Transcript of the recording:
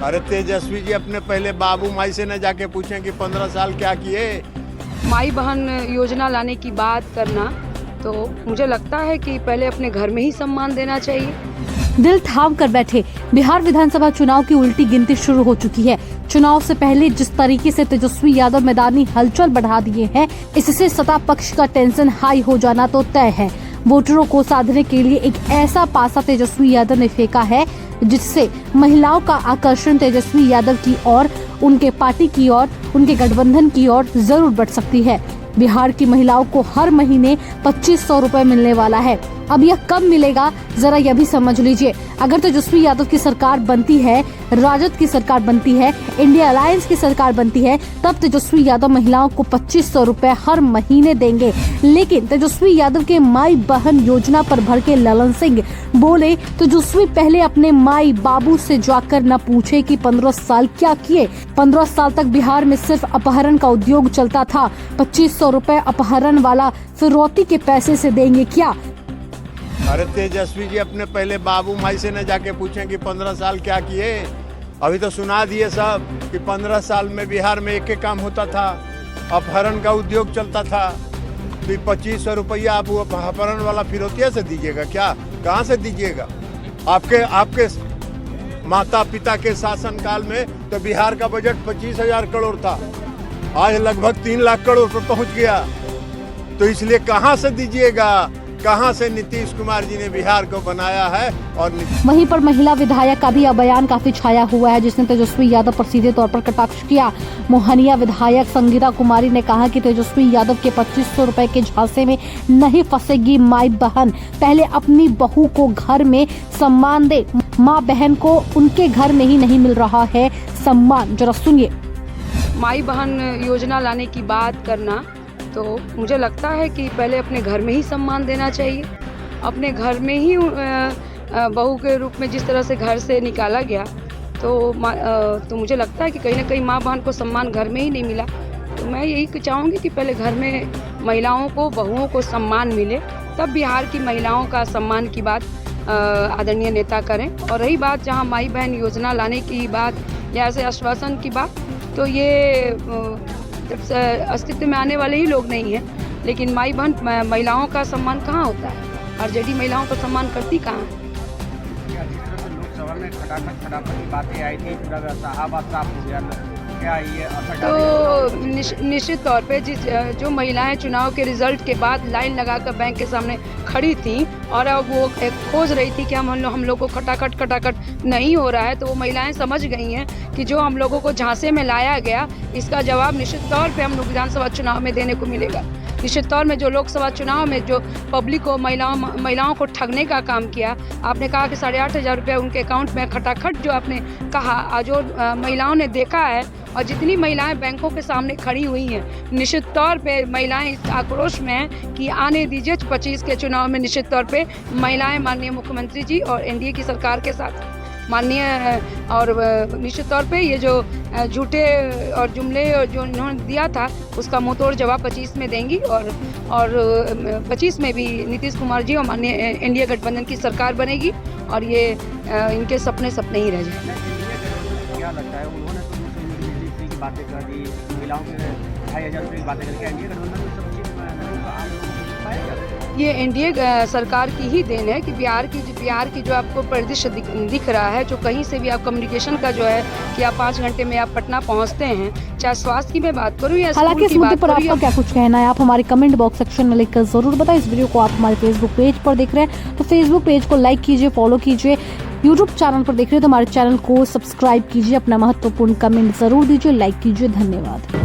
अरे तेजस्वी जी अपने पहले बाबू माई से न जाके पूछें कि 15 साल क्या किए। माई बहन योजना लाने की बात करना, तो मुझे लगता है कि पहले अपने घर में ही सम्मान देना चाहिए। दिल थाम कर बैठे। बिहार विधानसभा चुनाव की उल्टी गिनती शुरू हो चुकी है। चुनाव से पहले जिस तरीके से तेजस्वी यादव मैदानी हलचल बढ़ा दिए हैं, इससे सत्ता पक्ष का टेंशन हाई हो जाना तो तय है। वोटरों को साधने के लिए एक ऐसा पासा तेजस्वी यादव ने फेंका है जिससे महिलाओं का आकर्षण तेजस्वी यादव की ओर, उनके पार्टी की ओर, उनके गठबंधन की ओर जरूर बढ़ सकती है। बिहार की महिलाओं को हर महीने 2500 रुपए मिलने वाला है। अब यह कब मिलेगा, जरा यह भी समझ लीजिए। अगर तेजस्वी यादव की सरकार बनती है, राजद की सरकार बनती है, इंडिया अलायंस की सरकार बनती है, तब तेजस्वी यादव महिलाओं को 2500 रुपए हर महीने देंगे। लेकिन तेजस्वी यादव के माई बहन योजना पर भड़के ललन सिंह बोले, तेजस्वी पहले अपने माई बाबू से जाकर न पूछे कि 15 साल क्या किए। 15 साल तक बिहार में सिर्फ अपहरण का उद्योग चलता था। 2500 रुपए अपहरण वाला फिरौती के पैसे से देंगे क्या? अरे तेजस्वी जी अपने पहले बाबू माई से न जाके पूछें कि 15 साल क्या किए। अभी तो सुना दिए सब कि 15 साल में बिहार में एक काम होता था, अपहरण का उद्योग चलता था। तो 2500 रुपया आप अपहरण वाला फिरौतिया से दीजिएगा क्या? कहाँ से दीजिएगा? आपके माता पिता के शासनकाल में तो बिहार का बजट 25,000 करोड़ था, आज लगभग 3 लाख करोड़ पर पहुँच गया। तो इसलिए कहाँ से दीजिएगा? कहां से नीतीश कुमार जी ने बिहार को बनाया है? और वहीं पर महिला विधायक का भी बयान काफी छाया हुआ है, जिसने तेजस्वी यादव पर सीधे तौर पर कटाक्ष किया। मोहनिया विधायक संगीता कुमारी ने कहा कि तेजस्वी यादव के 2500 रुपए के झांसे में नहीं फंसेगी माई बहन। पहले अपनी बहू को घर में सम्मान दे। माँ बहन को उनके घर में ही नहीं मिल रहा है सम्मान। जरा सुनिए। माई बहन योजना लाने की बात करना, तो मुझे लगता है कि पहले अपने घर में ही सम्मान देना चाहिए। अपने घर में ही बहू के रूप में जिस तरह से घर से निकाला गया, तो मुझे लगता है कि कहीं ना कहीं माँ बहन को सम्मान घर में ही नहीं मिला। तो मैं यही चाहूँगी कि पहले घर में महिलाओं को, बहुओं को सम्मान मिले, तब बिहार की महिलाओं का सम्मान की बात आदरणीय नेता करें। और रही बात जहाँ माई बहन योजना लाने की बात या ऐसे आश्वासन की बात, तो ये अस्तित्व में आने वाले ही लोग नहीं हैं। लेकिन माई बहन महिलाओं का सम्मान कहाँ होता है? आरजेडी महिलाओं का सम्मान करती कहाँ है? लोकसभा में खटाखट की बातें आई थी, पूरा साहबाद साफ हो गया, क्या ये असर तो निश्चित तौर पे जो महिलाएं चुनाव के रिजल्ट के बाद लाइन लगाकर बैंक के सामने खड़ी थी और अब वो खोज रही थी कि हम लोग को खटाखट नहीं हो रहा है, तो वो महिलाएं समझ गई हैं कि जो हम लोगों को झांसे में लाया गया, इसका जवाब निश्चित तौर पे हम लोग विधानसभा चुनाव में देने को मिलेगा। निश्चित तौर में जो लोकसभा चुनाव में जो पब्लिक को, महिलाओं को ठगने का काम किया, आपने कहा कि 8,500 रुपये उनके अकाउंट में खटाखट जो आपने कहा, जो महिलाओं ने देखा है और जितनी महिलाएं बैंकों के सामने खड़ी हुई हैं, निश्चित तौर पे महिलाएं इस आक्रोश में हैं कि आने दीजिए 25 के चुनाव में निश्चित तौर पे महिलाएं माननीय मुख्यमंत्री जी और एनडीए की सरकार के साथ माननीय, और निश्चित तौर पे ये जो झूठे और जुमले जो इन्होंने दिया था उसका मुंहतोड़ जवाब 25 में देंगी। और 25 में भी नीतीश कुमार जी और माननीय एनडीए गठबंधन की सरकार बनेगी और ये इनके सपने ही रह जाएंगे। क्या लगता है, उन्होंने तो दूसरी की बातें कर दी, महिलाओं के 2,500 रुपये की बातें करके एनडीए गठबंधन में सब चीज़ ये एनडीए सरकार की ही देन है कि बिहार की जो आपको परिदृश्य दिख रहा है, जो कहीं से भी आप कम्युनिकेशन का जो है कि आप 5 घंटे में आप पटना पहुंचते हैं, चाहे स्वास्थ्य की मैं बात करूं या हालांकि इस मुद्दे पर आपका क्या कुछ कहना है, आप हमारे कमेंट बॉक्स सेक्शन में लिखकर जरूर बताएं। इस वीडियो को आप हमारे फेसबुक पेज पर देख रहे हैं तो फेसबुक पेज को लाइक कीजिए, फॉलो कीजिए। यूट्यूब चैनल पर देख रहे हैं तो हमारे चैनल को सब्सक्राइब कीजिए। अपना महत्वपूर्ण कमेंट जरूर दीजिए, लाइक कीजिए। धन्यवाद।